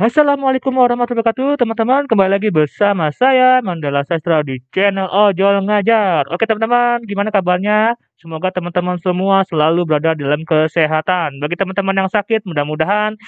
Assalamualaikum warahmatullahi wabarakatuh, teman-teman. Kembali lagi bersama saya Mandala Sastra di channel Ojol Ngajar. Oke, teman-teman, gimana kabarnya? Semoga teman-teman semua selalu berada dalam kesehatan. Bagi teman-teman yang sakit, mudah-mudahan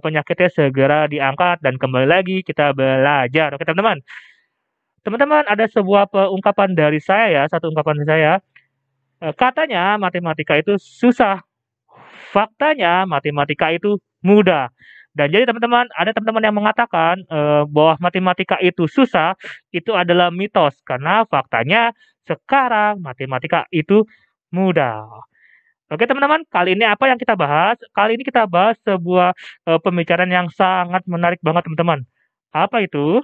penyakitnya segera diangkat dan kembali lagi kita belajar. Oke, teman-teman. Teman-teman, ada sebuah ungkapan dari saya ya, satu ungkapan dari saya. Katanya matematika itu susah. Faktanya matematika itu mudah. Dan jadi teman-teman, ada teman-teman yang mengatakan, bahwa matematika itu susah, itu adalah mitos. Karena faktanya sekarang matematika itu mudah. Oke teman-teman, kali ini apa yang kita bahas? Kali ini kita bahas sebuah, pembicaraan yang sangat menarik banget teman-teman. Apa itu?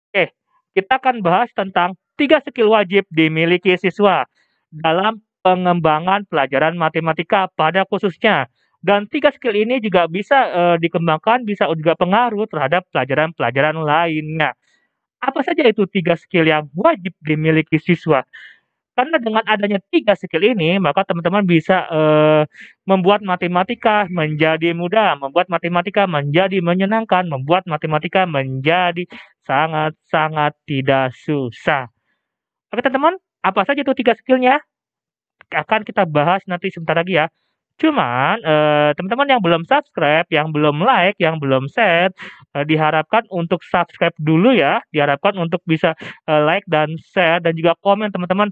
Oke, kita akan bahas tentang 3 skill wajib dimiliki siswa dalam pengembangan pelajaran matematika pada khususnya. Dan 3 skill ini juga bisa, dikembangkan, bisa juga pengaruh terhadap pelajaran-pelajaran lainnya. Apa saja itu 3 skill yang wajib dimiliki siswa? Karena dengan adanya 3 skill ini, maka teman-teman bisa, membuat matematika menjadi mudah, membuat matematika menjadi menyenangkan, membuat matematika menjadi sangat-sangat tidak susah. Oke teman-teman, apa saja itu 3 skill-nya? Akan kita bahas nanti sebentar lagi ya. Cuman, teman-teman yang belum subscribe, yang belum like, yang belum share, diharapkan untuk subscribe dulu ya, diharapkan untuk bisa, like dan share dan juga komen teman-teman,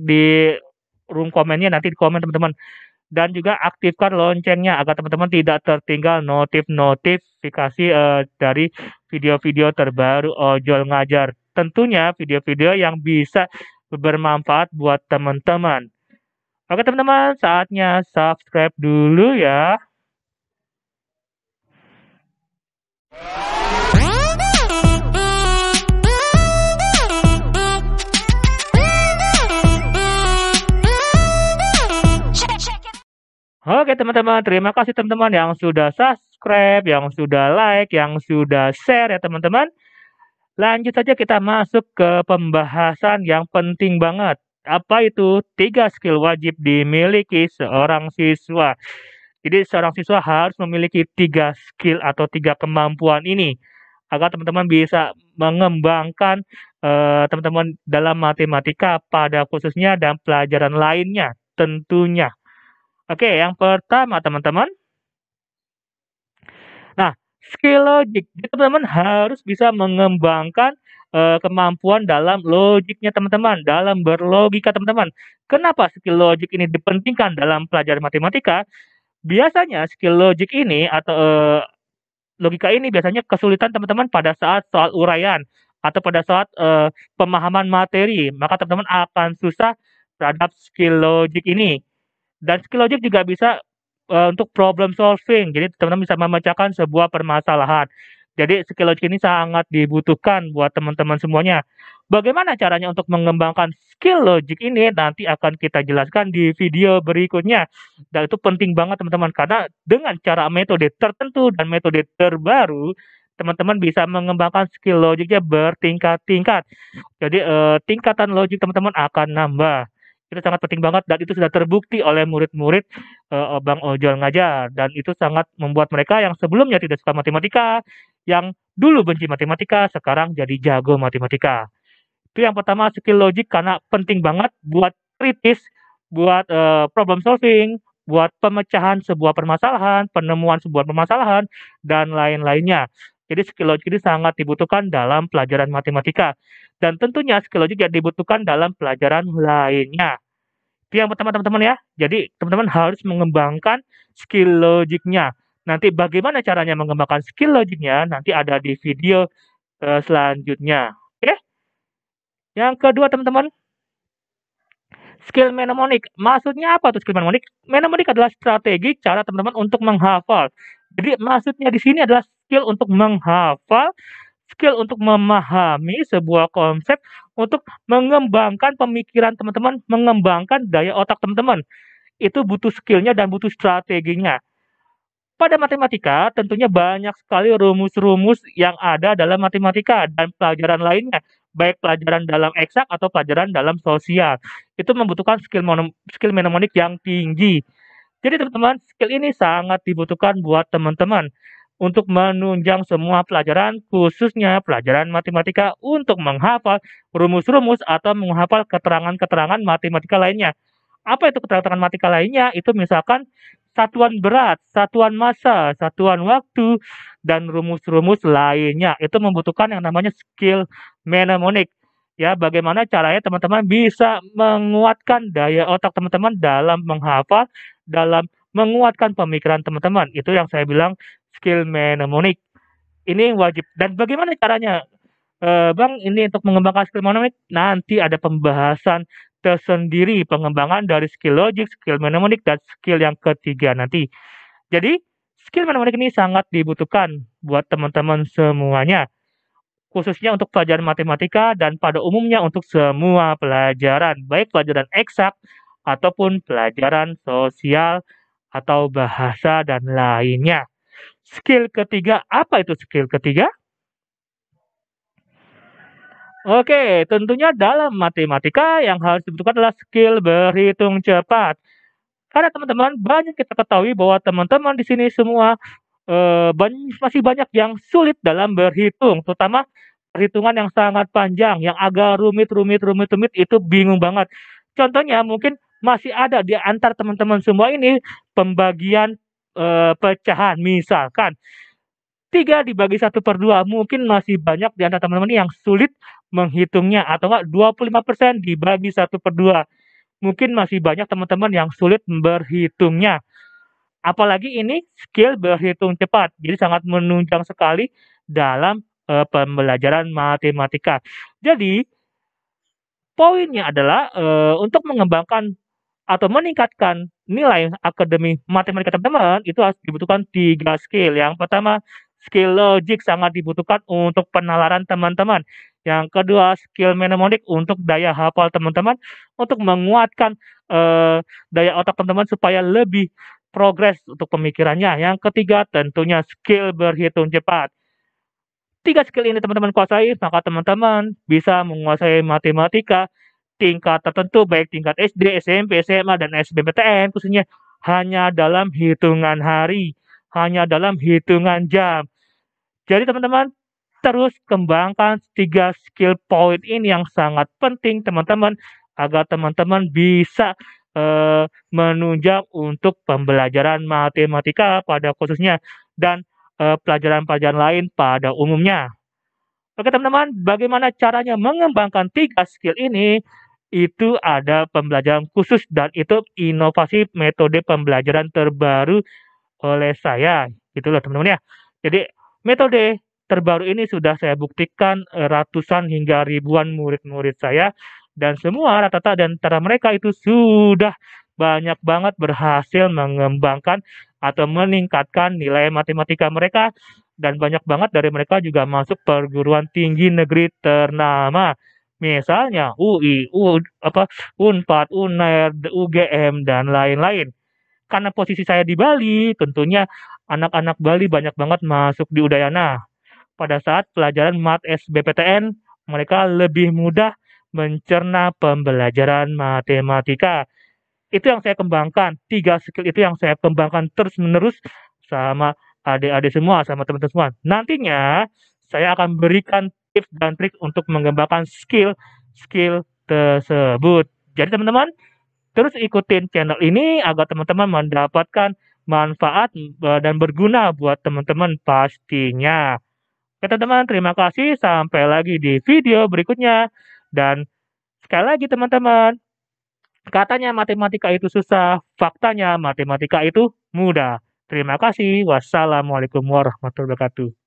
di room komennya nanti di komen teman-teman. Dan juga aktifkan loncengnya agar teman-teman tidak tertinggal notifikasi, dari video-video terbaru Ojol Ngajar. Tentunya video-video yang bisa bermanfaat buat teman-teman. Oke teman-teman, saatnya subscribe dulu ya. Oke teman-teman, terima kasih teman-teman yang sudah subscribe, yang sudah like, yang sudah share ya teman-teman. Lanjut saja kita masuk ke pembahasan yang penting banget. Apa itu 3 skill wajib dimiliki seorang siswa? Jadi seorang siswa harus memiliki 3 skill atau 3 kemampuan ini, agar teman-teman bisa mengembangkan, teman-teman dalam matematika pada khususnya dan pelajaran lainnya tentunya. Oke, yang pertama teman-teman. Nah, skill logik. Jadi teman-teman harus bisa mengembangkan, kemampuan dalam logiknya teman-teman, dalam berlogika teman-teman. Kenapa skill logik ini dipentingkan dalam pelajaran matematika? Biasanya skill logik ini atau, logika ini biasanya kesulitan teman-teman pada saat soal uraian atau pada saat, pemahaman materi, maka teman-teman akan susah terhadap skill logik ini. Dan skill logic juga bisa, untuk problem solving. Jadi teman-teman bisa memecahkan sebuah permasalahan. Jadi skill logic ini sangat dibutuhkan buat teman-teman semuanya. Bagaimana caranya untuk mengembangkan skill logic ini nanti akan kita jelaskan di video berikutnya. Dan itu penting banget teman-teman karena dengan cara metode tertentu dan metode terbaru, teman-teman bisa mengembangkan skill logiknya bertingkat-tingkat. Jadi, tingkatan logik teman-teman akan nambah. Itu sangat penting banget dan itu sudah terbukti oleh murid-murid, Bang Ojol Ngajar dan itu sangat membuat mereka yang sebelumnya tidak suka matematika, yang dulu benci matematika, sekarang jadi jago matematika. Itu yang pertama skill logik karena penting banget buat kritis, buat, problem solving, buat pemecahan sebuah permasalahan, penemuan sebuah permasalahan, dan lain-lainnya. Jadi skill logik ini sangat dibutuhkan dalam pelajaran matematika dan tentunya skill logik yang dibutuhkan dalam pelajaran lainnya. Itu yang pertama teman-teman ya. Jadi teman-teman harus mengembangkan skill logiknya. Nanti bagaimana caranya mengembangkan skill logiknya nanti ada di video, selanjutnya. Oke? Yang kedua teman-teman, skill mnemonik. Maksudnya apa tuh skill mnemonik? Mnemonik adalah strategi cara teman-teman untuk menghafal. Jadi maksudnya di sini adalah skill untuk menghafal, skill untuk memahami sebuah konsep, untuk mengembangkan pemikiran teman-teman, mengembangkan daya otak teman-teman. Itu butuh skill-nya dan butuh strateginya. Pada matematika tentunya banyak sekali rumus-rumus yang ada dalam matematika dan pelajaran lainnya, baik pelajaran dalam eksak atau pelajaran dalam sosial. Itu membutuhkan skill mnemonik yang tinggi. Jadi teman-teman, skill ini sangat dibutuhkan buat teman-teman untuk menunjang semua pelajaran, khususnya pelajaran matematika untuk menghafal rumus-rumus atau menghafal keterangan-keterangan matematika lainnya. Apa itu keterangan matematika lainnya? Itu misalkan satuan berat, satuan massa, satuan waktu, dan rumus-rumus lainnya. Itu membutuhkan yang namanya skill mnemonik. Ya, bagaimana caranya teman-teman bisa menguatkan daya otak teman-teman dalam menghafal, dalam menguatkan pemikiran teman-teman. Itu yang saya bilang skill mnemonik. Ini wajib. Dan bagaimana caranya? Bang, ini untuk mengembangkan skill mnemonik nanti ada pembahasan tersendiri pengembangan dari skill logik, skill mnemonik, dan skill yang ketiga nanti. Jadi, skill mnemonik ini sangat dibutuhkan buat teman-teman semuanya, khususnya untuk pelajaran matematika dan pada umumnya untuk semua pelajaran, baik pelajaran eksak ataupun pelajaran sosial atau bahasa dan lainnya. Skill ketiga, apa itu skill ketiga? Oke, tentunya dalam matematika yang harus dibutuhkan adalah skill berhitung cepat. Karena teman-teman banyak kita ketahui bahwa teman-teman di sini semua masih banyak yang sulit dalam berhitung, terutama perhitungan yang sangat panjang, yang agak rumit itu bingung banget. Contohnya mungkin masih ada di antar teman-teman semua ini pembagian pecahan, misalkan 3 dibagi 1/2 mungkin masih banyak di antara teman-teman yang sulit menghitungnya atau enggak 25% dibagi 1/2. Mungkin masih banyak teman-teman yang sulit berhitungnya. Apalagi ini skill berhitung cepat, jadi sangat menunjang sekali dalam, pembelajaran matematika. Jadi, poinnya adalah, untuk mengembangkan atau meningkatkan nilai akademi matematika teman-teman, itu harus dibutuhkan 3 skill. Yang pertama, skill logik sangat dibutuhkan untuk penalaran teman-teman. Yang kedua, skill mnemonik untuk daya hafal teman-teman, untuk menguatkan, daya otak teman-teman supaya lebih progres untuk pemikirannya. Yang ketiga, tentunya skill berhitung cepat. 3 skill ini teman-teman kuasai, maka teman-teman bisa menguasai matematika tingkat tertentu, baik tingkat SD, SMP, SMA, dan SBMPTN khususnya hanya dalam hitungan hari, hanya dalam hitungan jam. Jadi teman-teman, terus kembangkan 3 skill point ini yang sangat penting teman-teman, agar teman-teman bisa, menunjang untuk pembelajaran matematika pada khususnya dan, pelajaran-pelajaran lain pada umumnya. Oke teman-teman, bagaimana caranya mengembangkan 3 skill ini? Itu ada pembelajaran khusus dan itu inovasi metode pembelajaran terbaru oleh saya, gitu loh teman-teman ya. Jadi metode terbaru ini sudah saya buktikan, ratusan hingga ribuan murid-murid saya dan semua rata-rata di antara mereka itu sudah banyak banget berhasil mengembangkan atau meningkatkan nilai matematika mereka dan banyak banget dari mereka juga masuk perguruan tinggi negeri ternama. Misalnya UI, Unpad, UNER, UGM, dan lain-lain. Karena posisi saya di Bali, tentunya anak-anak Bali banyak banget masuk di Udayana. Pada saat pelajaran Mat SBPTN, mereka lebih mudah mencerna pembelajaran matematika. Itu yang saya kembangkan, 3 skill itu yang saya kembangkan terus-menerus sama adik-adik semua, sama teman-teman semua. Nantinya saya akan berikan tips dan trik untuk mengembangkan skill tersebut. Jadi teman-teman, terus ikutin channel ini agar teman-teman mendapatkan manfaat, dan berguna buat teman-teman pastinya. Oke teman-teman, terima kasih, sampai lagi di video berikutnya. Dan sekali lagi teman-teman, katanya matematika itu susah, faktanya matematika itu mudah. Terima kasih. Wassalamualaikum warahmatullahi wabarakatuh.